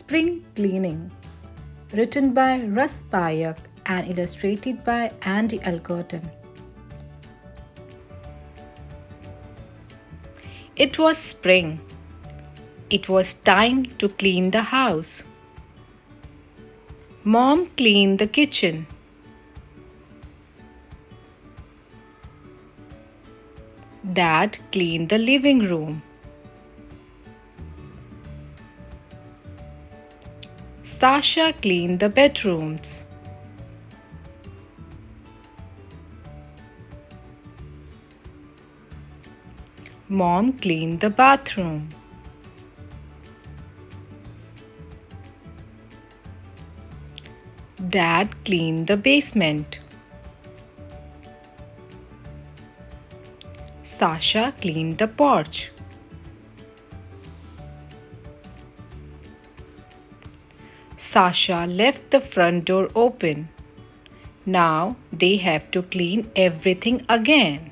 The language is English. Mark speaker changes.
Speaker 1: Spring Cleaning, written by Russ Payak and illustrated by Andy Algerton. It was spring. It was time to clean the house. Mom cleaned the kitchen. Dad cleaned the living room. Sasha cleaned the bedrooms. Mom cleaned the bathroom. Dad cleaned the basement. Sasha cleaned the porch. Sasha left the front door open. Now they have to clean everything again.